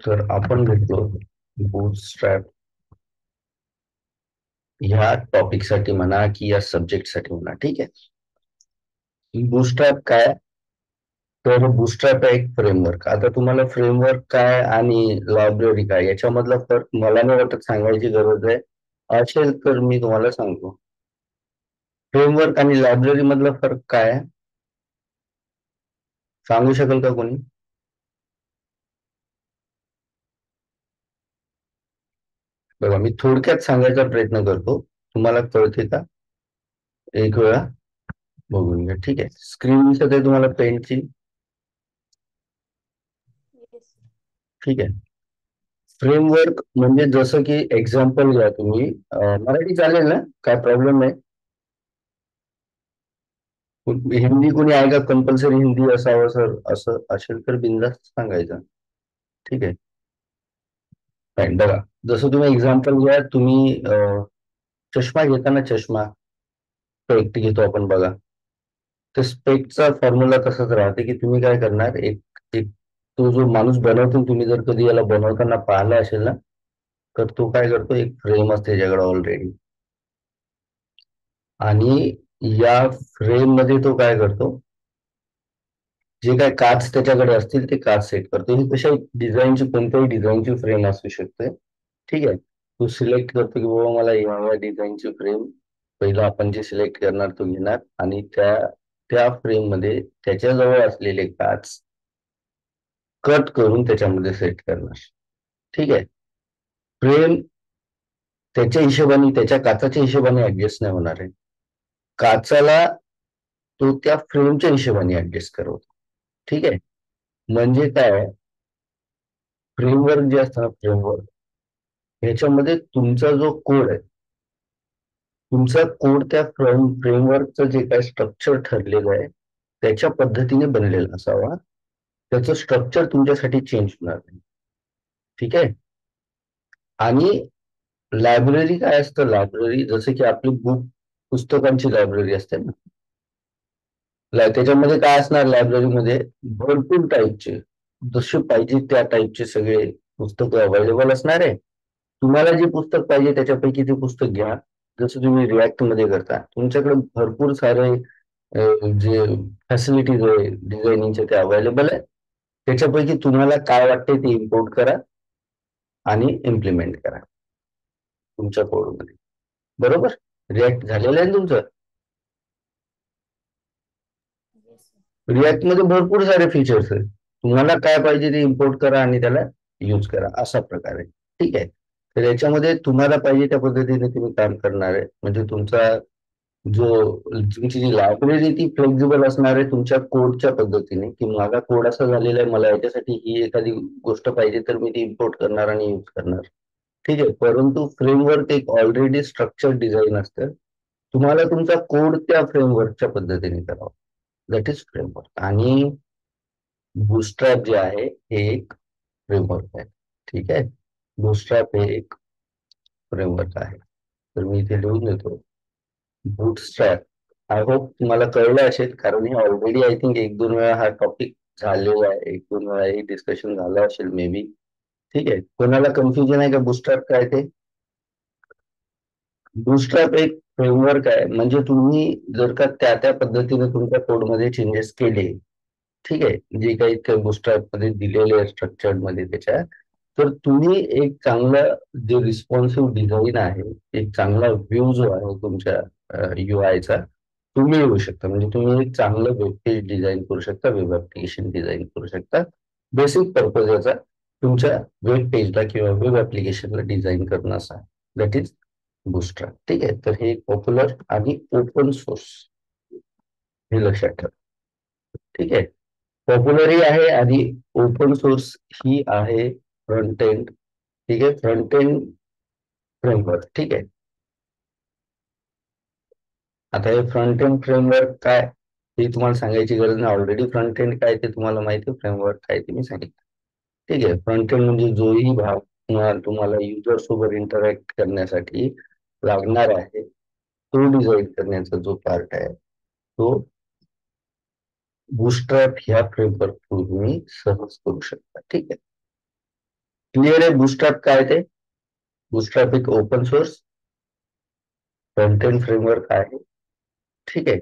तर आपण घेतलो बूटस्ट्रॅप ह्या टॉपिकसाठी म्हणा की या सब्जेक्टसाठी म्हणा. ठीक आहे. बूटस्ट्रॅप काय? तर बूटस्ट्रॅप आहे एक फ्रेमवर्क. आता तुम्हाला फ्रेमवर्क काय आणि लायब्ररी काय याच्यामधला फरक मला नाही वाटत सांगायची गरज आहे. असेल तर मी तुम्हाला सांगतो. फ्रेमवर्क आणि लायब्ररी मधला फरक काय आहे सांगू शकेल का कोणी? बघा, मी थोडक्यात सांगायचा प्रयत्न करतो. तुम्हाला कळते का? एक वेळा बघून घ्या. ठीक आहे. स्क्रीन दिसत आहे तुम्हाला पेंटची? येस. ठीक आहे. फ्रेमवर्क म्हणजे जसं की एक्झाम्पल घ्या तुम्ही. मराठी चालेल ना? काय प्रॉब्लेम नाही? हिंदी कोणी आहे का? कंपल्सरी हिंदी असावं सर असं असेल तर बिनधास्त सांगायचं. ठीक आहे. फाईन. बघा, जसं तुम्ही एक्झाम्पल घ्या. तुम्ही चष्मा घेताना चष्मा स्पेक्ट घेतो आपण बघा. तर स्पेक्टचा फॉर्म्युला तसाच राहते की तुम्ही काय करणार, एक एक तो जो माणूस बनवतो, तुम्ही जर कधी याला बनवताना पाहिला असेल ना, तर तो काय करतो, एक फ्रेम असते त्याच्याकडे ऑलरेडी. आणि या फ्रेम मध्ये तो काय करतो, जे काय काच त्याच्याकडे असतील ते काच सेट करतो. ही कशा डिझाईनची, कोणत्याही डिझाईनची फ्रेम असू शकते. ठीक आहे. तो सिलेक्ट करतो की बाबा मला या डिझाईनची फ्रेम, पहिला आपण जे सिलेक्ट करणार तो घेणार आणि त्या त्या फ्रेम मध्ये त्याच्याजवळ असलेले काच कट करून त्याच्यामध्ये सेट करणार. ठीक आहे. फ्रेम त्याच्या हिशोबाने, त्याच्या काचाच्या हिशोबाने ऍडजस्ट नाही होणार आहे. काचाला तो त्या फ्रेमच्या हिशोबाने ऍडजस्ट करवतो. ठीक आहे. म्हणजे काय, फ्रेमवर्क जे असतं ना, फ्रेमवर्क ह्याच्यामध्ये तुमचा जो कोड आहे, तुमचा कोड त्या फ्रेमवर्कचं जे काय स्ट्रक्चर ठरलेलं आहे त्याच्या पद्धतीने बनलेला असावा. त्याचं स्ट्रक्चर तुमच्यासाठी चेंज होणार नाही. ठीक आहे. आणि लायब्ररी काय असतं, लायब्ररी जसं की आपली बुक, पुस्तकांची लायब्ररी असते ना, त्याच्यामध्ये काय असणार, लायब्ररीमध्ये भरपूर टाईपचे, जसे पाहिजे त्या टाईपचे सगळे पुस्तकं अवेलेबल असणार आहे. तुम्हाला जे पुस्तक पाहिजे त्याच्यापैकी ते पुस्तक घ्या. जसं तुम्ही रिॲक्ट मध्ये करता, तुमच्याकडे भरपूर सारे जे फॅसिलिटीज आहे डिझायनिंगचे ते अवेलेबल आहे. त्याच्यापैकी तुम्हाला काय वाटते ते इम्पोर्ट करा आणि इम्प्लिमेंट करा तुमच्या कोडमध्ये. बरोबर? रिॲक्ट झालेलं आहे ना तुमचं? येस. रिॲक्ट मध्ये भरपूर सारे फीचर्स आहेत. तुम्हाला काय पाहिजे ते इम्पोर्ट करा आणि त्याला यूज करा, असा प्रकार आहे. ठीक आहे. तर याच्यामध्ये तुम्हाला पाहिजे त्या पद्धतीने तुम्ही काम करणार आहे. म्हणजे तुमचा जो तुमची जी लायब्ररी ती फ्लेक्झिबल असणार आहे तुमच्या कोडच्या पद्धतीने, की माझा कोड असा झालेला आहे, मला याच्यासाठी ही एखादी गोष्ट पाहिजे तर मी ती इम्पोर्ट करणार आणि यूज करणार. ठीक आहे. परंतु फ्रेमवर्क एक ऑलरेडी स्ट्रक्चर डिझाईन असतं. तुम्हाला तुमचा कोड त्या फ्रेमवर्कच्या पद्धतीने करावा. That is framework. आणि बूटस्ट्रॅप जे आहे हे एक फ्रेमवर्क आहे. ठीक आहे. बूटस्ट्रॅप हे एक फ्रेमवर्क आहे. तर मी इथे लिहून देतो बूटस्ट्रॅप. आय होप तुम्हाला कळलं असेल, कारण हे ऑलरेडी आय थिंक एक दोन वेळा हा टॉपिक झालेला आहे, एक दोन वेळा हे डिस्कशन झालं असेल मे बी. ठीक आहे. कोणाला कन्फ्युजन आहे का बूटस्ट्रॅप काय ते? बूटस्ट्रॅप एक फ्रेमवर्क आहे. म्हणजे तुम्ही जर का त्या त्या पद्धतीने तुमच्या कोडमध्ये चेंजेस केले, ठीक आहे, जे काही त्या बूटस्ट्रॅप मध्ये दिलेले आहे स्ट्रक्चर्ड मध्ये त्याच्या, तर तुम्ही एक चांगला जे रिस्पॉन्सिव्ह डिझाईन आहे, एक चांगला व्ह्यू जो आहे तुमच्या यूआयचा, तुम्ही येऊ शकता. म्हणजे तुम्ही एक चांगलं वेब पेज डिझाईन करू शकता, वेब ऍप्लिकेशन डिझाईन करू शकता. बेसिक पर्पज याचा तुमच्या वेब पेजला किंवा वेब ऍप्लिकेशनला डिझाईन करणं असा. That is bootstrap. ठीक आहे. तर हे पॉप्युलर आणि ओपन सोर्स, हे लक्षात ठेवा. ठीक आहे. पॉप्युलरही आहे आणि ओपन सोर्स ही आहे फ्रंट एंड. ठीक आहे. Front end framework. ठीक आहे. आता हे फ्रंट एंड फ्रेमवर्क काय, हे तुम्हाला सांगायची गरज नाही. ऑलरेडी फ्रंट एंड काय ते तुम्हाला माहिती आहे, फ्रेमवर्क काय ते मी सांगितलं. ठीक आहे. फ्रंट एंड म्हणजे जोही भाग तुम्हाला युजर सोबत इंटरॅक्ट करण्यासाठी लागणार आहे, तो डिझाईन करण्याचा जो पार्ट आहे, तो बूटस्ट्रॅप ह्या फ्रेमवर्क तुम्ही सहज करू शकता. ठीक आहे. क्लिअर आहे बुस्ट्रॅप काय ते? बुस्ट्रॅप एक open source front end framework आहे. ठीक आहे.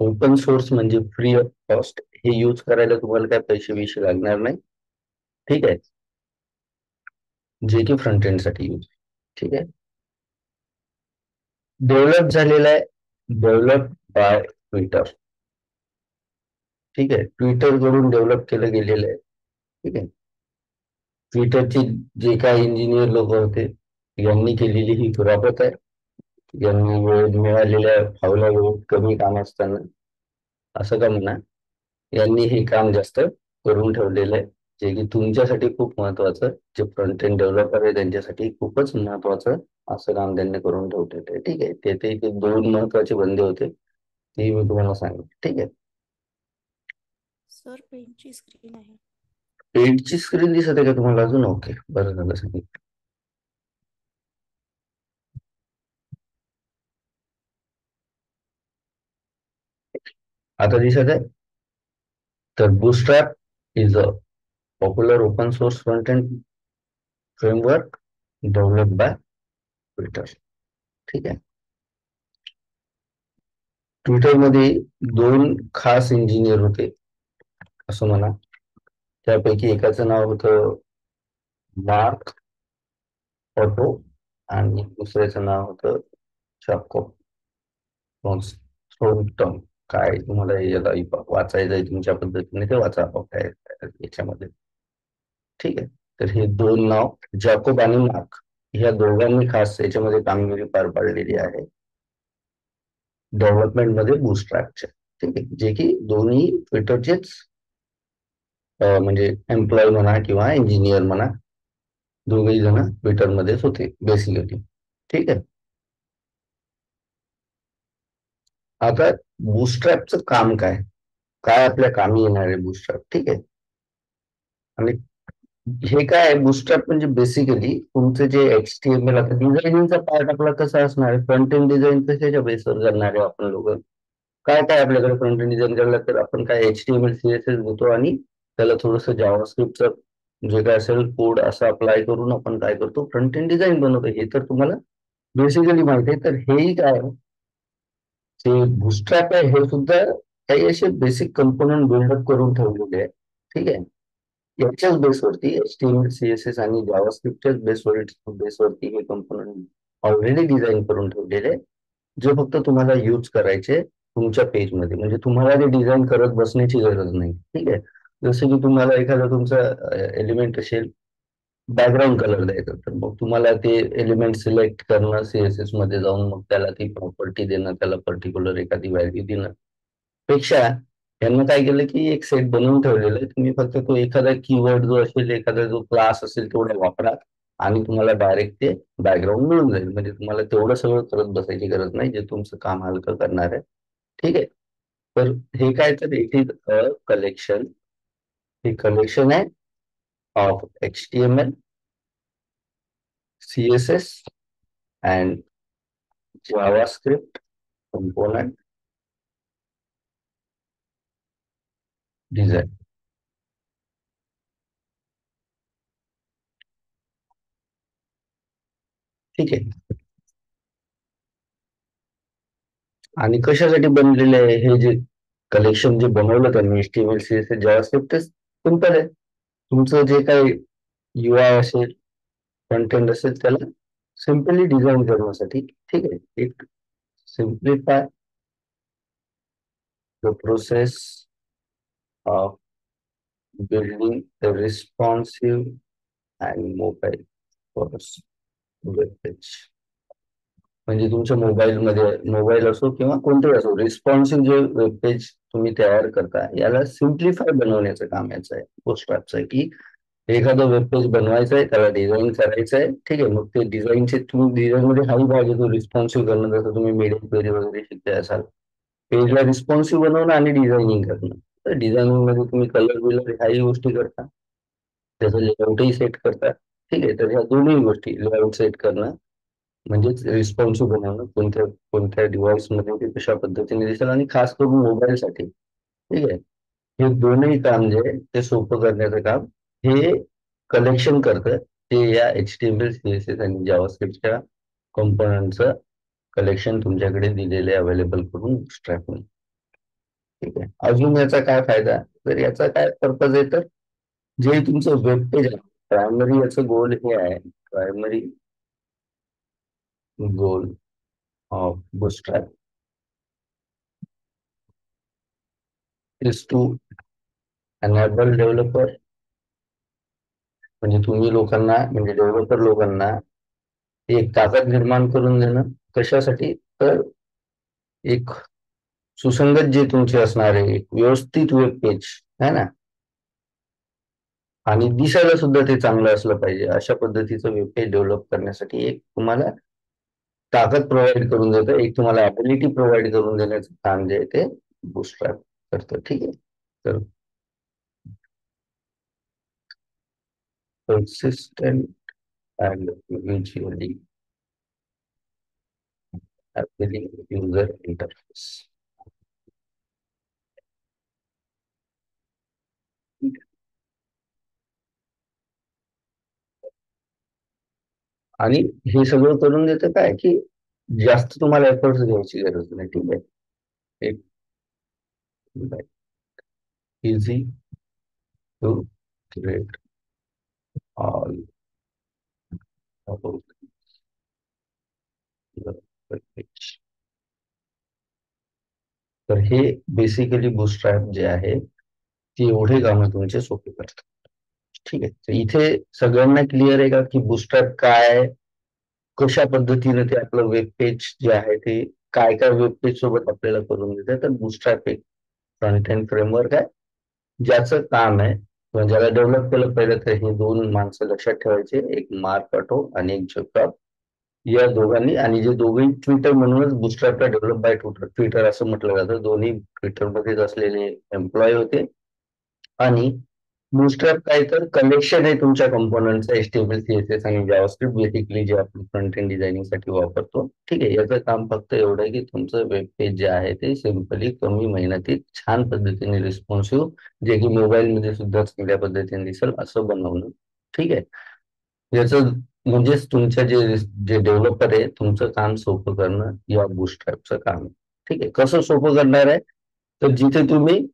ओपन सोर्स म्हणजे फ्री ऑफ कॉस्ट. हे यूज करायला तुम्हाला काय पैसे बिशे लागणार नाही. ठीक आहे. जे की फ्रंट एंड साठी यूज. ठीक आहे. डेव्हलप झालेला आहे. Develop by Twitter. ठीक आहे. ट्विटर कडून डेव्हलप केलं गेलेलं आहे. ठीक आहे. ट्विटरचे जे काही इंजिनियर लोक होते यांनी केलेली ही कुरापत आहे. यांनी वेळ मिळालेल्या फावल्या वेळेत कमी काम असताना असं का म्हणा, यांनी हे काम जास्त करून ठेवलेलं आहे. जे की तुमच्यासाठी खूप महत्वाचं, जे फ्रंट एंड डेव्हलपर आहे त्यांच्यासाठी खूपच महत्वाचं असं काम त्यांनी करून ठेवलेलं आहे. ठीक आहे. ते दोन महत्वाचे बंदे होते ते मी तुम्हाला सांगितले. ठीक आहे. सर पेनची स्क्रीन आहे. पेजची स्क्रीन दिसत आहे का तुम्हाला अजून? ओके, बरं झालं सांगितलं. आता दिसत आहे. तर Bootstrap is a popular open source front end framework develop by Twitter. ठीक आहे. ट्विटरमध्ये दोन खास इंजिनियर होते असं म्हणा. त्यापैकी एकाचं नाव होतं मार्क ऑटो आणि दुसऱ्याचं नाव होतं चाको स्टोनटम. काय तुम्हाला याला वाचायचं आहे तुमच्या पद्धतीने ते वाचा काय याच्यामध्ये. ठीक आहे. तर हे दोन नाव जॅकोब आणि मार्क ह्या दोघांनी खास याच्यामध्ये कामगिरी पार पाडलेली आहे डेव्हलपमेंट मध्ये बूस्ट्रॅपच्या. ठीक आहे. जे की दोन्ही ट्विटरचेच म्हणजे एम्प्लॉय म्हणा किंवा इंजिनियर म्हणा, दोघेही जण ट्विटर मध्येच होते बेसिकली. ठीक आहे. आता बूस्ट्रॅपचं काम काय, काय आपल्या कामी येणार आहे बूस्ट्रॅप. ठीक आहे. आणि हे काय आहे बुस्टअप म्हणजे बेसिकली तुमचं जे HTML, आता डिझायनिंगचा पार्ट आपला कसा असणार आहे, फ्रंट एंड डिझाईन कशाच्या बेसवर करणार आहे आपण लोक. काय काय आपल्याकडे फ्रंट एंड डिझाईन करायला तर आपण काय HTML CSS घेतो आणि त्याला थोडस जावास्क्रिप्टचं जे काय असेल कोड असं अप्लाय करून आपण काय करतो, फ्रंट एंड डिझाईन बनवतो. हे तर तुम्हाला बेसिकली माहिती आहे. तर हेही काय आहे, जे बुस्टरॅप आहे हे सुद्धा काही असे बेसिक कंपोनंट बिल्डअप करून ठेवलेले आहे. ठीक आहे. याच्याच बेसवरती HTML CSS आणि जावास्क्रिप्टच्याच बेसवरती हे कंपोनंट ऑलरेडी डिझाईन करून ठेवलेले, जे फक्त तुम्हाला यूज करायचे तुमच्या पेजमध्ये. म्हणजे तुम्हाला ते डिझाईन करत बसण्याची गरज नाही. ठीक आहे. जसं की तुम्हाला एखादा तुमचा एलिमेंट असेल, बॅकग्राऊंड कलर द्यायचा, तर मग तुम्हाला ते एलिमेंट सिलेक्ट करणं CSS मध्ये जाऊन मग त्याला ती प्रॉपर्टी देणं, त्याला पर्टिक्युलर एखादी व्हॅल्यू देणं पेक्षा यांना काय केलं की एक सेट बनवून ठेवलेला आहे. तुम्ही फक्त तो एखादा कीवर्ड जो असेल, एखादा जो क्लास असेल तेवढा वापरा आणि तुम्हाला डायरेक्ट ते बॅकग्राऊंड मिळून जाईल. म्हणजे तुम्हाला तेवढं सगळं करत बसायची गरज नाही, जे तुमचं काम हलकं करणार आहे. ठीक आहे. तर हे काय, तर इट इज अ कलेक्शन. हे कलेक्शन आहे of HTML CSS and JavaScript component design. ठीक आहे. आणि कशासाठी बनलेले आहे हे जे कलेक्शन जे बनवलं त्यांनी HTML CSS जावास्क्रिप्ट, सिंपल आहे. तुमचं जे काही UI असेल, फ्रंट एंड असेल, त्याला सिम्पली डिझाईन करण्यासाठी. ठीक आहे. It simplify the process of building the responsive and mobile first web page. म्हणजे तुमच्या मोबाईलमध्ये, मोबाईल असो किंवा कोणतेही असो, रिस्पॉन्सिव्ह जे वेब पेज तुम्ही तयार करता याला सिम्प्लिफाय बनवण्याचं काम याचं आहे पोस्टरॅपचं आहे. की एखादं वेब पेज बनवायचं आहे, त्याला डिझाईन करायचं आहे. ठीक आहे. मग ते डिझाईनचे तुम्ही डिझाईन मध्ये हाही भाग येतो रिस्पॉन्सिव्ह करणं. जसं तुम्ही मीडियम क्वेरी वगैरे शिकताय असाल, पेजला रिस्पॉन्सिव्ह बनवणं आणि डिझायनिंग करणं. तर डिझायनिंग मध्ये तुम्ही कलर बिलर ह्याही गोष्टी करता, त्याचं लेआउटही सेट करता. ठीक आहे. तर ह्या दोन्ही गोष्टी, लेआउट सेट करणं म्हणजेच रिस्पॉन्सिव्ह बनवणं, कोणत्या कोणत्या डिव्हाइस मध्ये ते कशा पद्धतीने दिसेल, आणि खास करून मोबाईलसाठी. ठीक आहे. हे दोन्ही काम जे आहे ते सोपं करण्याचं काम हे कलेक्शन करतं ते या HTML CSS आणि जावास्क्रिप्टच्या कंपोनंटचं कलेक्शन तुमच्याकडे दिलेले अवेलेबल करून Bootstrap. ठीक आहे. अजून याचा काय फायदा, तर याचा काय पर्पज आहे, तर जे तुमचं वेब पेज आहे, प्रायमरी याचं गोल हे आहे, primary goal of Bootstrap is to enable developer, म्हणजे तुम्ही लोकांना, म्हणजे डेव्हलपर लोकांना एक ताकद निर्माण करून देणं. कशासाठी, तर एक सुसंगत जे तुमचे असणारे एक व्यवस्थित वेब पेज है ना, आणि दिसायला सुद्धा ते चांगलं असलं पाहिजे, अशा पद्धतीचं वेब पेज डेव्हलप करण्यासाठी एक तुम्हाला ताकद प्रोव्हाइड करून देतं, एक तुम्हाला ऍबिलिटी प्रोव्हाइड करून देण्याचं काम जे आहे ते बुटस्ट्रॅप करतं. ठीक आहे. तर consistent and visually appealing user interface. आणि हे सगळं करून देतं काय, की जास्त तुम्हाला एफर्ट्स घ्यायची गरज नाही. ठीक आहे. एक easy to create all about page. तर हे बेसिकली बुटस्ट्रॅप जे आहे ते एवढे कामं तुमचे सोपे करतात. ठीक आहे. तर इथे सगळ्यांना क्लिअर आहे का, की बुटस्ट्रॅप काय आहे, कशा पद्धतीने ते आपलं वेब पेज जे आहे ते काय काय वेब पेज सोबत आपल्याला करून देतं. तर बुटस्ट्रॅप एक फ्रंट एंड फ्रेमवर्क आहे, ज्याचं काम आहे किंवा ज्याला डेव्हलप केलं पहिलं, तर हे दोन माणसं लक्षात ठेवायचे, एक मार्क अटो आणि एक जेकॉब. या दोघांनी, आणि जे दोघेही ट्विटर म्हणूनच बुटस्ट्रॅपला डेव्हलप बाय ट्विटर ट्विटर असं म्हटलं जातं, दोन्ही ट्विटरमध्येच असलेले एम्प्लॉय होते. आणि बूटस्ट्रॅप काय, तर कलेक्शन आहे तुमच्या कंपोनंटचा, HTML CSS आणि जावास्क्रिप्ट बेसिकली जे आपण फ्रंट एंड डिझायनिंग साठी वापरतो. ठीक आहे. याचं काम फक्त एवढं आहे की तुमचं वेब पेज जे आहे ते सिम्पली कमी मेहनतीत छान पद्धतीने रिस्पॉन्सिव्ह, जे की मोबाईल मध्ये सुद्धा चांगल्या पद्धतीने दिसेल असं बनवणं. ठीक आहे. याचं म्हणजेच तुमच्या जे जे डेव्हलपर आहे तुमचं काम सोपं करणं या बूटस्ट्रॅपचं काम आहे. ठीक आहे. कसं सोपं करणार आहे, तर जिथे तुम्ही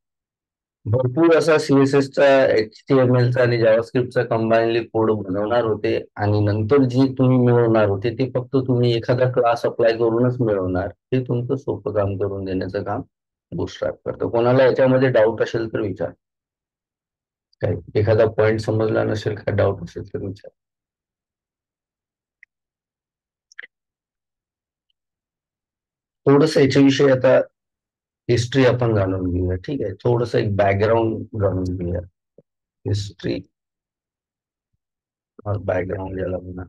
भरपूर असा CSS चा, HTML चा आणि जावास्क्रिप्टचा कंबाईनली कोड बनवणार होते, आणि नंतर जे तुम्ही मिळवणार होते ते फक्त तुम्ही एखादा क्लास अप्लाय करूनच मिळवणार, हे तुमचं सोपं काम करून देण्याचं काम बुटस्ट्रॅप करतो. कोणाला याच्यामध्ये डाऊट असेल तर विचार, काय एखादा पॉइंट समजला नसेल, काय डाऊट असेल तर विचार. थोडस याच्याविषयी आता हिस्ट्री आपण जाणून घेऊया. ठीक आहे. थोडस एक बॅकग्राऊंड जाणून घेऊया. हिस्ट्री और बॅकग्राऊंड याला म्हणा.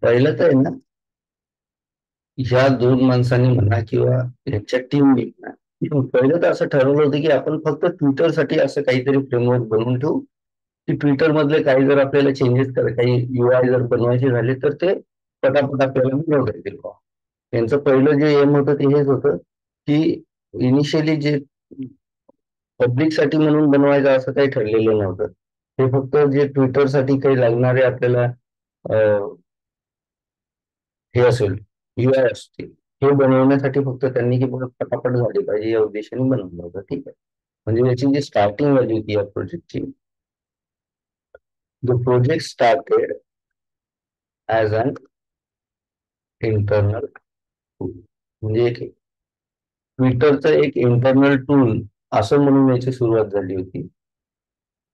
पहिलं तर आहे ना, ह्या दोन माणसांनी म्हणा किंवा यांच्या टीमने म्हणा, पहिलं तर असं ठरवलं होतं की आपण फक्त ट्विटरसाठी असं काहीतरी फ्रेमवर्क बनवून ठेवू, की ट्विटर मधले काही जर आपल्याला चेंजेस काही UI जर बनवायचे झाले तर ते पटापट आपल्याला मिळवता येतील बा. त्यांचं पहिलं जे एम होतं ते हेच होतं, की इनिशियली जे पब्लिकसाठी म्हणून बनवायचं असं काही ठरलेलं नव्हतं. ते फक्त जे ट्विटरसाठी काही लागणारे आपल्याला हे असेल, UI असतील, हे बनवण्यासाठी फक्त त्यांनी की बघा पटापट झाली पाहिजे या उद्देशाने बनवलं होतं. ठीक आहे. म्हणजे याची जी स्टार्टिंग व्हॅल्यू होती या प्रोजेक्टची, the project started as an internal tool, म्हणजे एक ट्विटरचं एक इंटरनल टूल असं म्हणून याची सुरुवात झाली होती.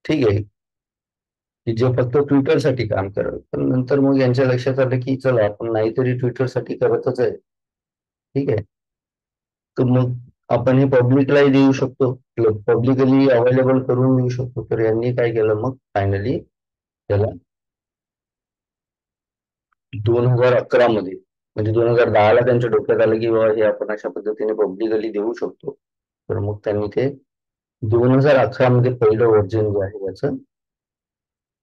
ठीक आहे. की जे फक्त ट्विटरसाठी काम करत, पण नंतर मग यांच्या लक्षात आलं की चला आपण नाहीतरी ट्विटरसाठी करतच आहे. ठीक आहे. तर मग आपण हे पब्लिकलाही देऊ शकतो, पब्लिकली अवेलेबल करून देऊ शकतो. तर यांनी काय केलं मग फायनली त्याला 2011 मध्ये, म्हणजे 2010ला त्यांच्या डोक्यात आलं की बाबा हे आपण अशा पद्धतीने पब्लिकली देऊ शकतो. तर मग त्यांनी ते 2011 मध्ये पहिलं व्हर्जन जे आहे याचं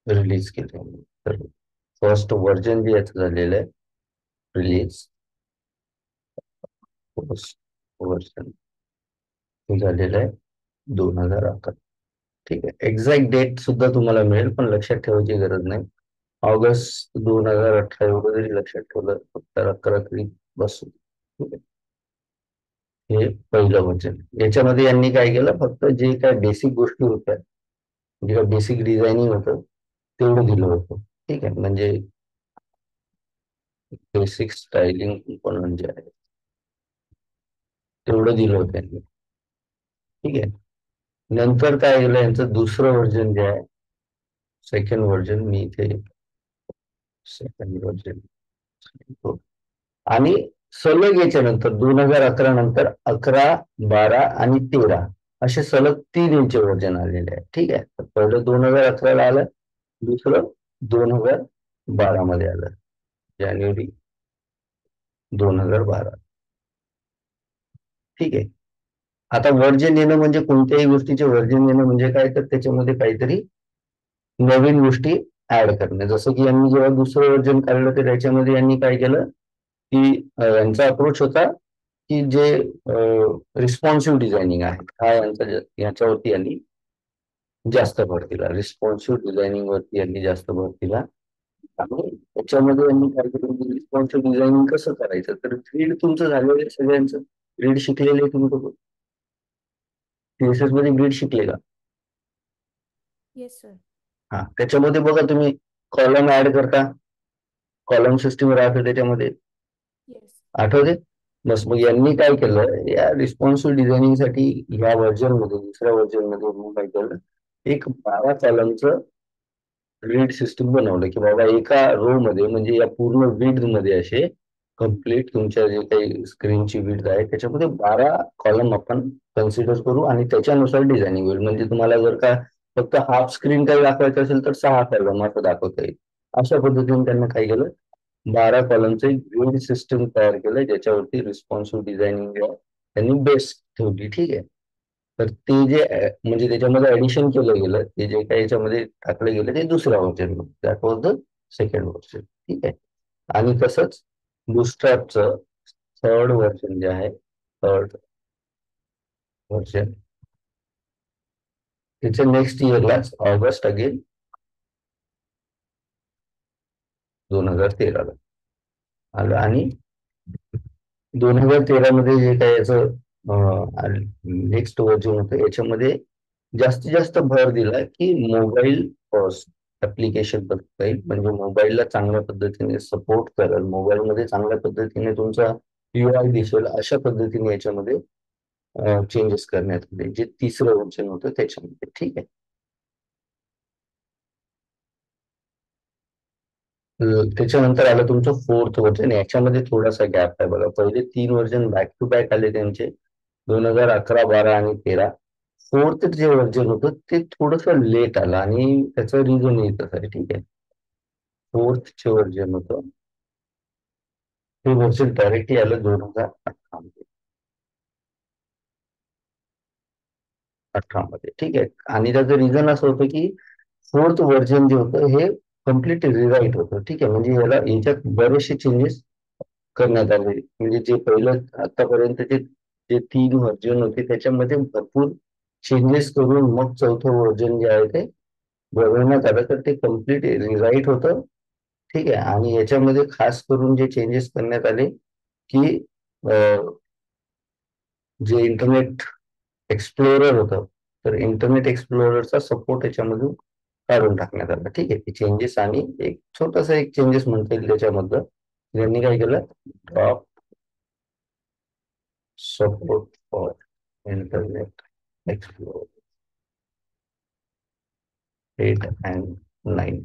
रिलीज केलं. तर फर्स्ट व्हर्जन जे याचं झालेलं आहे रिलीज, फर्स्ट व्हर्जन झालेलं आहे 2011. ठीक आहे. एक्झॅक्ट डेट सुद्धा तुम्हाला मिळेल, पण लक्षात ठेवायची गरज नाही. ऑगस्ट 2018 एवढं जरी लक्षात ठेवलं तर 11 तरी बस होईल. ठीक आहे. हे पहिलं वर्जन. याच्यामध्ये यांनी काय केलं, फक्त जे काय बेसिक गोष्टी होत्या, जे काय बेसिक डिझायनिंग होतं तेवढं दिलं होतं. ठीक आहे. म्हणजे बेसिक स्टायलिंग कॉम्पोनंट जे आहे तेवढं दिलं होतं त्यांनी. ठीक आहे. नंतर काय केलं, यांचं दुसरं व्हर्जन जे आहे, सेकंड व्हर्जन, मी इथे सेकंड व्हर्जन, आणि सलग याच्या नंतर 2011 नंतर 11, 12 आणि 13 असे सलग 3 इंच व्हर्जन आलेले आहे. ठीक आहे. तर पहिलं 2011 आलं, दुसरं 2012 मध्ये आलं, जानेवारी 2012. ठीक आहे. आता व्हर्जन येणं म्हणजे कोणत्याही गोष्टीचे व्हर्जन येणं म्हणजे काय, तर त्याच्यामध्ये काहीतरी नवीन गोष्टी ऍड करणे. जसं की यांनी जेव्हा दुसरं व्हर्जन काढलं तर त्याच्यामध्ये यांनी काय केलं, की यांचा अप्रोच होता की जे रिस्पॉन्सिव्ह डिझायनिंग आहे, हा याच्यावरती यांनी जास्त भर दिला. रिस्पॉन्सिव्ह डिझायनिंग वरती यांनी जास्त भर दिला. आणि त्याच्यामध्ये यांनी काय केलं, रिस्पॉन्सिव्ह डिझायनिंग कसं करायचं, तर ग्रीड तुमचं झालेलं आहे सगळ्यांचं. ग्रीड शिकलेले तुम्ही सीएसएस मध्ये ग्रीड शिकले का? Yes sir. हा, त्याच्यामध्ये बघा तुम्ही कॉलम ऍड करता, कॉलम सिस्टीम राहते त्याच्यामध्ये, येस. आठवते? बस मग यांनी काय केलं, या रिस्पॉन्सिव्ह डिझायनिंग साठी या व्हर्जन मध्ये, दुसऱ्या व्हर्जन मध्ये यांनी काय केलं, एक 12 कॉलमचं ग्रीड सिस्टीम बनवलं, की बाबा एका रो मध्ये म्हणजे या पूर्ण विड्थ मध्ये असे कम्प्लीट तुमच्या जे काही स्क्रीनची विड्थ आहे त्याच्यामध्ये 12 कॉलम आपण कन्सिडर करू आणि त्याच्यानुसार डिझायनिंग होईल. म्हणजे तुम्हाला जर का फक्त हाफ स्क्रीन काही दाखवायचं असेल तर 6 कॉलम असं दाखवता येईल. अशा पद्धतीने त्यांना काय केलं, 12 कॉलमचं एक ग्रीड सिस्टम तयार केलं, ज्याच्यावरती रिस्पॉन्सिव्ह डिझायनिंग त्यांनी बेस ठेवली. ठीक आहे. तर ते जे म्हणजे त्याच्यामध्ये ऍडिशन केलं गेलं, ते जे काही याच्यामध्ये टाकलं गेलं ते दुसऱ्या व्हर्जन मध्ये, that was the second version. ठीक आहे. आणि तसंच बुटस्ट्रॅपचं थर्ड व्हर्जन जे आहे, थर्ड व्हर्जन त्याच्या नेक्स्ट इयरलाच ऑगस्ट अगेन 2013ला आलं. आणि 2013 मध्ये जे काही याचं नेक्स्ट व्हर्जन होतं याच्यामध्ये जास्तीत जास्त भर दिला की मोबाईल ऍप्लिकेशन बद्दल, म्हणजे मोबाईलला चांगल्या पद्धतीने सपोर्ट करेल, मोबाईलमध्ये चांगल्या पद्धतीने तुमचा UI दिसेल अशा पद्धतीने याच्यामध्ये चेंजेस करण्यात आले, जे तिसरं व्हर्जन होतं त्याच्यामध्ये. ठीक आहे. त्याच्यानंतर आलं तुमचं फोर्थ व्हर्जन. याच्यामध्ये थोडासा गॅप आहे बघा. पहिले 3 व्हर्जन बॅक टू बॅक आले त्यांचे, 2011, 12 आणि 13. फोर्थ जे व्हर्जन होतं ते थोडस लेट आलं आणि त्याचं रिझन येतच आहे. ठीक आहे. फोर्थ चे व्हर्जन होतं ते व्हर्जन डायरेक्टली आलं 2018 मध्ये, 18 मध्ये. ठीक आहे. आणि त्याचं रिझन असं होतं की फोर्थ व्हर्जन जे होतं हे कम्प्लीट रिराईट होतं. ठीक आहे. म्हणजे याच्यात बरेचसे चेंजेस करण्यात आले. म्हणजे जे पहिलं आतापर्यंतचे जे 3 व्हर्जन होते त्याच्यामध्ये भरपूर चेंजेस करून मग चौथं व्हर्जन जे आहे ते बनवण्यात आलं, तर ते कम्प्लीट रिराईट होतं. ठीक आहे. आणि याच्यामध्ये खास करून जे चेंजेस करण्यात आले की जे इंटरनेट एक्सप्लोरर होतं, तर इंटरनेट एक्सप्लोररचा सपोर्ट याच्यामधून काढून टाकण्यात आला. ठीक आहे. चेंजेस आणि एक छोटासा एक चेंजेस म्हणता येईल त्याच्यामधलं, यांनी काय केलं, drop support for internet explorer 8 and 9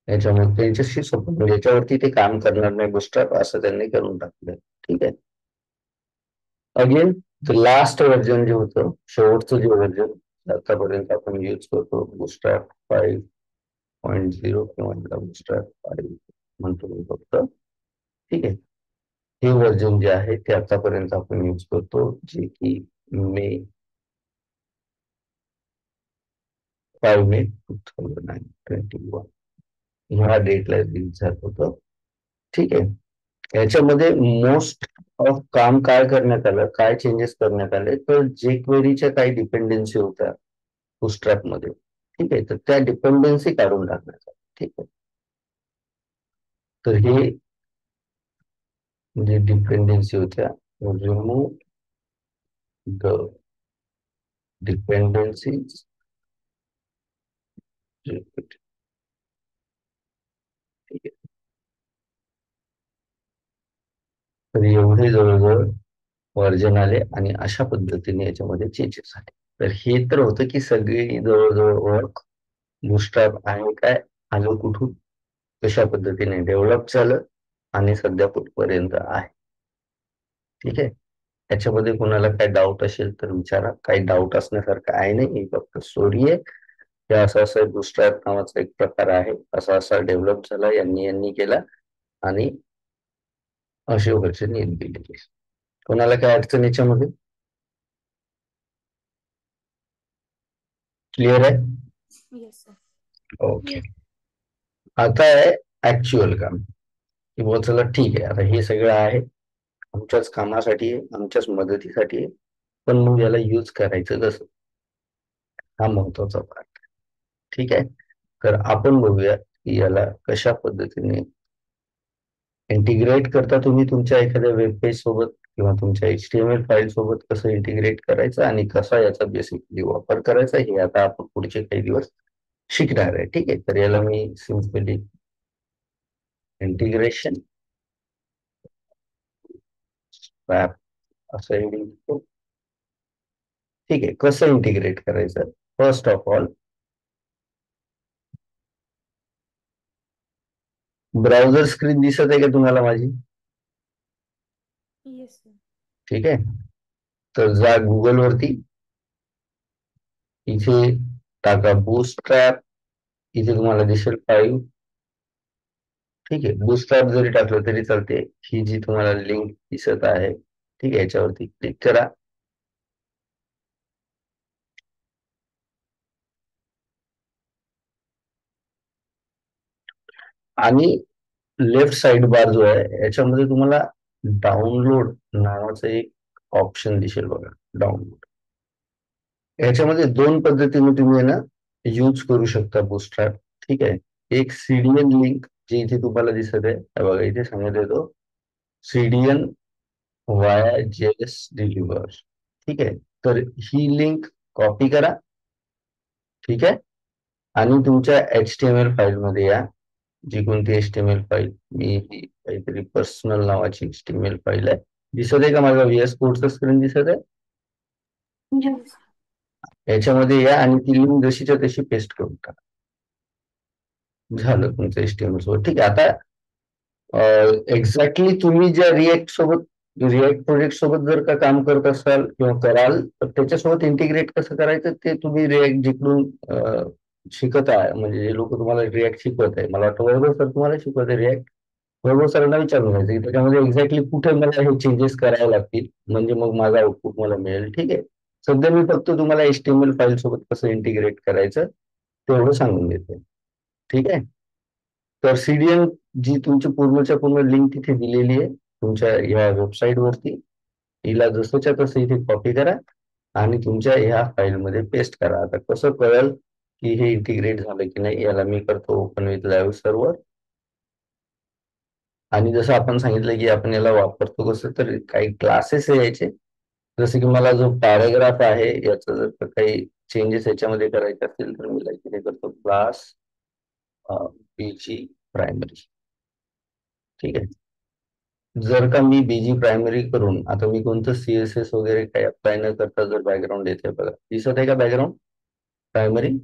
याच्यामध्ये त्यांच्याशी सपोर्ट, याच्यावरती ते काम करणार नाही बुस्टरअप असं त्यांनी करून टाकलं. ठीक आहे. अगेन लास्ट व्हर्जन जे होतं, शेवटचं जे व्हर्जन आतापर्यंत आपण यूज करतो, बुस्टरअप 5.0 किंवा बुस्टरअप 5 म्हणतो मी फक्त. ठीक आहे. हे व्हर्जन जे आहे ते आतापर्यंत आपण यूज करतो, जे की मे 5 मे 2021 ह्या डेटला रिलीज झालं होतं. ठीक आहे. याच्यामध्ये मोस्ट ऑफ काम काय करण्यात आलं, काय चेंजेस करण्यात आले, तर जे क्वेरीच्या काही डिपेंडन्सी होत्या बुटस्ट्रॅप मध्ये. ठीक आहे, तर त्या डिपेंडन्सी काढून टाकण्याचा. ठीक आहे, तर हे म्हणजे डिपेंडन्सी होत्या. Remove the dependencies. ठीक आहे, तर एवढे जवळजवळ व्हर्जन आले आणि अशा पद्धतीने याच्यामध्ये चेंजेस झाले. तर हे तर होतं की सगळी जवळजवळ ओळख बुटस्ट्रॅप आहे काय, आलं कुठून, कशा पद्धतीने डेव्हलप झालं आणि सध्या कुठपर्यंत आहे. ठीक आहे, याच्यामध्ये कोणाला काय डाऊट असेल तर विचारा. काही डाऊट असण्यासारखं आहे नाही, ही फक्त स्टोरी आहे. हे असं असं बुटस्ट्रॅप नावाचा एक प्रकार आहे, असा असा डेव्हलप झाला, यांनी यांनी केला आणि असे वर्षन येत गेले. कोणाला काय अडचण याच्यामध्ये? क्लिअर आहे? Yes, sir. ओके. आता आहे ऍक्च्युअल काम, की बुवा चला ठीक आहे, आता हे सगळं आहे आमच्याच कामासाठी आहे, आमच्याच मदतीसाठी आहे, पण मग याला यूज करायचं कसं, हा महत्वाचा पार्ट. ठीक आहे, तर आपण बघूया की याला कशा पद्धतीने इंटिग्रेट करता तुम्ही तुमच्या एखाद्या वेब पेज सोबत किंवा तुमच्या HTML फाईल सोबत कसं इंटिग्रेट करायचं आणि कसा याचा बेसिकली वापर करायचा, हे आता आपण पुढचे काही दिवस शिकणार आहे. ठीक आहे, तर याला मी सिम्पली इंटिग्रेशन असं हेडिंग देतो. ठीक आहे, कसं इंटिग्रेट करायचं? First of all browser screen दिसत आहे का तुम्हाला माझी? Yes, sir. ठीक आहे, तर जा गुगल वरती, इथे टाका बूटस्ट्रॅप, इथे तुम्हाला दिसेल फाईल. ठीक आहे, बूटस्ट्रॅप जरी टाकलं तरी चालते. ही जी तुम्हाला लिंक दिसत आहे, ठीक आहे, याच्यावरती क्लिक करा आणि लेफ्ट साइड बार जो आहे याच्यामध्ये तुम्हाला डाउनलोड नावाचं एक ऑप्शन दिसेल बघा, डाउनलोड. याच्यामध्ये दोन पद्धतीने तुम्ही आहे ना यूज करू शकता बूटस्ट्रॅप. ठीक आहे, एक सीडीएन लिंक जी इथे तुम्हाला दिसत आहे, हे बघा इथे सांगत येतो सीडीएन वाया जेएस डिलिव्हर. ठीक आहे, तर ही लिंक कॉपी करा. ठीक आहे, आणि तुमच्या HTML फाईल मध्ये या, जी कोणती HTML फाईल, मी ही काहीतरी पर्सनल नावाची HTML फाईल आहे. दिसत आहे का माझा VS कोडचा स्क्रीन दिसत आहे? Yes. याच्यामध्ये या आणि ती लिंक जशीच्या तशी पेस्ट करून टाका. झालं तुमचं HTML सोबत. ठीक आहे, आता एक्झॅक्टली तुम्ही ज्या रिएक्ट प्रोजेक्ट सोबत जर का काम करत असाल किंवा कराल, तर त्याच्यासोबत इंटिग्रेट कसं करायचं ते तुम्ही रिएक्ट जिकडून शिकत आहे, म्हणजे जे लोक तुम्हाला रिएक्ट शिकवत आहे, मला वाटतं वैभव सर तुम्हाला शिकवत आहे रिएक्ट. वैभव सरांना विचारून घ्यायचं की त्याच्यामध्ये एक्झॅक्टली कुठे मला हे चेंजेस करावे लागतील, म्हणजे मग माझा आउटपुट मला मिळेल. ठीक आहे, सध्या मी फक्त तुम्हाला HTML फाईल सोबत कसं इंटिग्रेट करायचं तेवढं सांगून देतो. ठीक आहे, तर सीडीएन जी तुमची पूर्णच्या पूर्ण लिंक तिथे दिलेली आहे तुमच्या या वेबसाईट वरती, हिला जसंच्या तसं इथे कॉपी करा आणि तुमच्या ह्या फाईलमध्ये पेस्ट करा. आता कसं कळेल की हे इंटिग्रेट झालं की नाही, याला मी करतो ओपन विथ लाईव्ह सर्व्हर. आणि जसं आपण सांगितलं की आपण याला वापरतो कसं, तर काही क्लासेस आहे याचे. जसं की मला जो पॅराग्राफ आहे याचं जर का काही चेंजेस याच्यामध्ये करायचे असतील तर मी इथे करतो क्लास बीजी प्रायमरी. ठीक आहे, जर का मी बीजी प्रायमरी करून आता मी कोणतं CSS वगैरे काही अप्लाय न करता जर बॅकग्राऊंड येते बघा, दिसत आहे का बॅकग्राऊंड प्रायमरी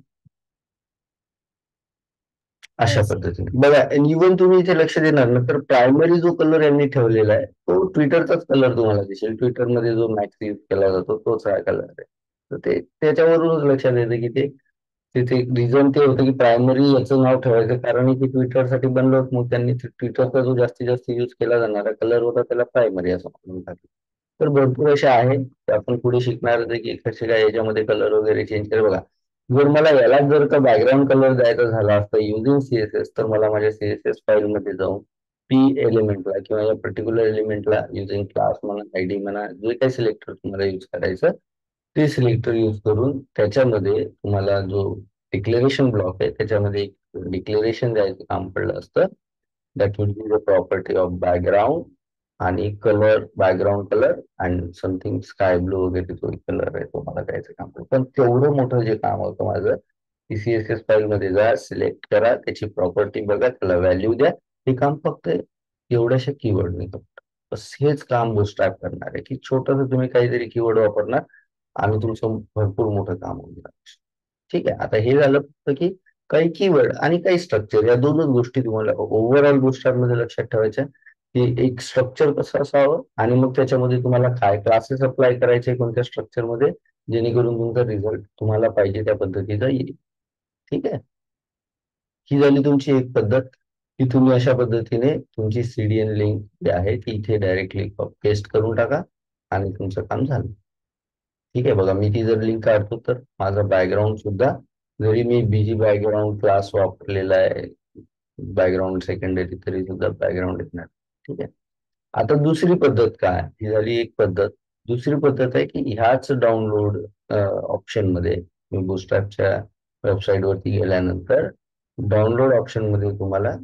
अशा Yes, sir. पद्धतीने बघा. इव्हन तुम्ही इथे लक्ष देणार ना, तर प्रायमरी जो कलर यांनी ठेवलेला आहे तो ट्विटरचाच कलर तुम्हाला दिसेल. ट्विटरमध्ये जो मॅक्स यूज केला जातो तोच हा कलर आहे. तर ते त्याच्यावरूनच लक्षात येतं की ते तिथे रिझन ते होतं की प्रायमरी याचं नाव ठेवायचं कारण की ट्विटरसाठी बनलं होतं, मग त्यांनी ट्विटरचा जो जास्तीत जास्त यूज केला जाणारा कलर होता त्याला प्रायमरी असं म्हणून टाकलं. तर भरपूर अशा आहेत ते आपण पुढे शिकणार आहे की कसे काय याच्यामध्ये कलर वगैरे चेंज केले बघा. जर मला याला जर का बॅकग्राऊंड कलर द्यायचा झाला असता युझिंग CSS, तर मला माझ्या CSS फाईल मध्ये जाऊन पी एलिमेंटला किंवा या पर्टिक्युलर एलिमेंटला युझिंग क्लास म्हणा, ID म्हणा, जे काही सिलेक्टर तुम्हाला यूज करायचं ते सिलेक्टर यूज करून त्याच्यामध्ये तुम्हाला जो डिक्लेरेशन ब्लॉक आहे त्याच्यामध्ये एक डिक्लेरेशन द्यायचं काम पडलं असतं. That will be the property of background आणि colour, background colour and something sky blue वगैरे जो कलर आहे तो मला द्यायचं काम पडलं. पण तेवढं मोठं जे काम होतं माझं, सीएसएस फाईल मध्ये जा, सिलेक्ट करा, त्याची प्रॉपर्टी बघा, त्याला व्हॅल्यू द्या. हे काम फक्त एवढ्याशा कीवर्डने करतो. बस हेच काम बूटस्ट्रॅप करणार आहे, की छोटस तुम्ही काहीतरी कीवर्ड वापरणार आणि तुमचं भरपूर मोठं काम होईल. ठीक आहे. आता हे झालं फक्त की काही कीवर्ड आणि काही स्ट्रक्चर, या दोनच गोष्टी तुम्हाला ओव्हरऑल बूटस्ट्रॅप मध्ये लक्षात ठेवायच्या, की एक स्ट्रक्चर कसं असावं आणि मग त्याच्यामध्ये तुम्हाला काय क्लासेस अप्लाय करायचे कोणत्या स्ट्रक्चर मध्ये, जेणेकरून तुमचा रिझल्ट तुम्हाला पाहिजे त्या पद्धतीचा येईल. ठीक आहे. ही झाली तुमची एक पद्धत, की तुम्ही अशा पद्धतीने तुमची सीडीएन लिंक जी आहे ती इथे डायरेक्टली पेस्ट करून टाका आणि तुमचं काम झालं. ठीक आहे. बघा, मी ती जर लिंक काढतो तर माझा बॅकग्राऊंड सुद्धा, जरी मी बीजी बॅकग्राऊंड क्लास वापरलेला आहे बॅकग्राऊंड सेकंडरी, तरी सुद्धा बॅकग्राऊंड येत नाही. ठीक आहे. आता दुसरी पद्धत काय, ही झाली एक पद्धत. दुसरी पद्धत आहे की ह्याच डाउनलोड ऑप्शन मध्ये, मी बूटस्ट्रॅपच्या वेबसाईट वरती गेल्यानंतर डाउनलोड ऑप्शन मध्ये तुम्हाला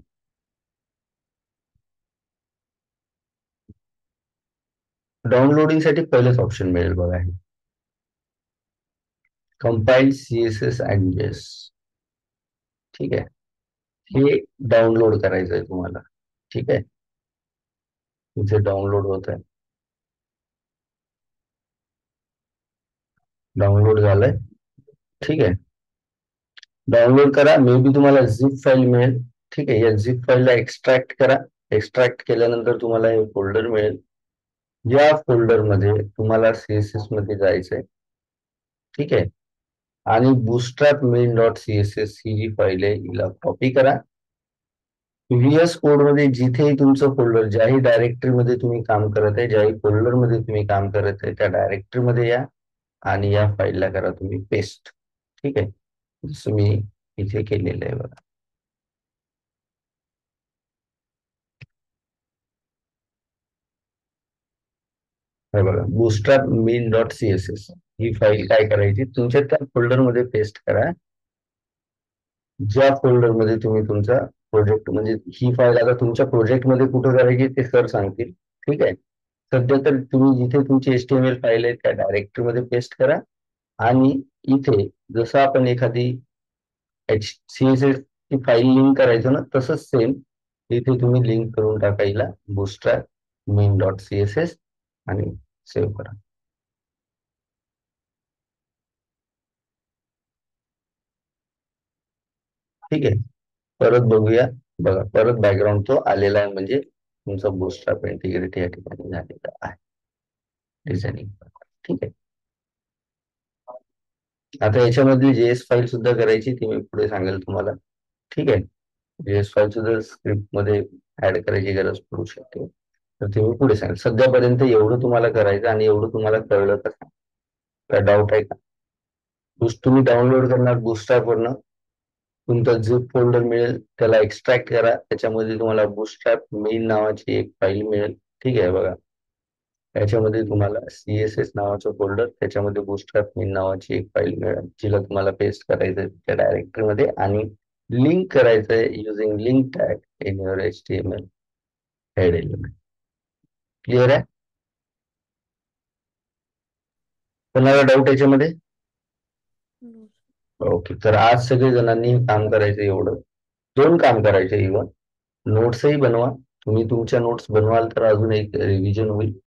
डाउनलोडिंग साठी पहिलेच ऑप्शन मिळेल बघा, हे कंपाइल सीएसएस अँड जेएस. ठीक आहे. हे डाउनलोड करायचं आहे तुम्हाला. ठीक आहे. इथे डाउनलोड होत आहे, डाउनलोड झालंय. ठीक आहे. डाउनलोड करा, मे बी तुम्हाला झिप फाईल मिळेल. ठीक आहे. या झिप फाईलला एक्सट्रॅक्ट करा. एक्सट्रॅक्ट केल्यानंतर तुम्हाला हे फोल्डर मिळेल. या फोल्डर मध्ये तुम्हाला सीएसएस मध्ये जायचंय. ठीक आहे. आणि bootstrap main डॉट सीएसएस ही जी फाईल आहे हिला कॉपी करा. व्हीएस कोड मध्ये जिथेही तुमचं फोल्डर, ज्याही डायरेक्टरी मध्ये तुम्ही काम करत आहे, ज्याही फोल्डर मध्ये तुम्ही काम करत आहे, त्या डायरेक्टरी मध्ये या आणि या फाईलला करा तुम्ही पेस्ट. ठीक आहे. जसं मी इथे केलेलं आहे बघा. हे बघा, bootstrap main डॉट सीएसएस ही फाईल काय करायची, तुमच्या त्या फोल्डर मध्ये पेस्ट करा, ज्या फोल्डर मध्ये तुम्ही तुमचा प्रोजेक्ट, म्हणजे ही फाईल आता तुमच्या प्रोजेक्ट मध्ये कुठं करायची ते सर सांगतील. ठीक आहे. सध्या तर तुम्ही जिथे तुमची HTML फाईल आहे त्या डायरेक्टरी मध्ये पेस्ट करा आणि इथे जसं आपण एखादी CSS ची फाईल लिंक करायचो ना, तसंच सेम इथे तुम्ही लिंक करून टाकायला bootstrap main डॉट सीएसएस आणि सेव्ह करा. ठीक आहे. परत बघूया. बघा, परत बॅकग्राऊंड तो आलेला आहे, म्हणजे तुमचा bootstrap इंटिग्रिटी या ठिकाणी झालेला आहे डिझायनिंग. ठीक आहे. आता याच्यामधली जेएस फाईल सुद्धा करायची, ती मी पुढे सांगेल तुम्हाला. ठीक आहे. जेएस फाईल सुद्धा स्क्रिप्ट मध्ये ऍड करायची गरज पडू शकते, तर ते मी पुढे सांगेल. सध्यापर्यंत एवढं तुम्हाला करायचं आणि एवढं तुम्हाला कळलं का? काय डाऊट आहे का? तुम्ही डाउनलोड करणार bootstrap वरनं, तुमचा झिप फोल्डर मिळेल, त्याला एक्सट्रॅक्ट करा, त्याच्यामध्ये तुम्हाला bootstrap मेन नावाची एक फाईल मिळेल. ठीक आहे. बघा, याच्यामध्ये तुम्हाला सीएसएस नावाचं फोल्डर, त्याच्यामध्ये bootstrap मेन नावाची एक फाईल मिळेल, जिला तुम्हाला पेस्ट करायचं त्या डायरेक्टरी मध्ये आणि लिंक करायचंय using link tag in your HTML head element. Clear आहे? कोणाला डाऊट याच्यामध्ये? No. ओके. तर आज सगळे जणांनी काम करायचं एवढं, दोन काम करायचे. इव्हन नोट्सही बनवा. तुम्ही तुमच्या नोट्स बनवाल तर अजून एक रिव्हिजन होईल.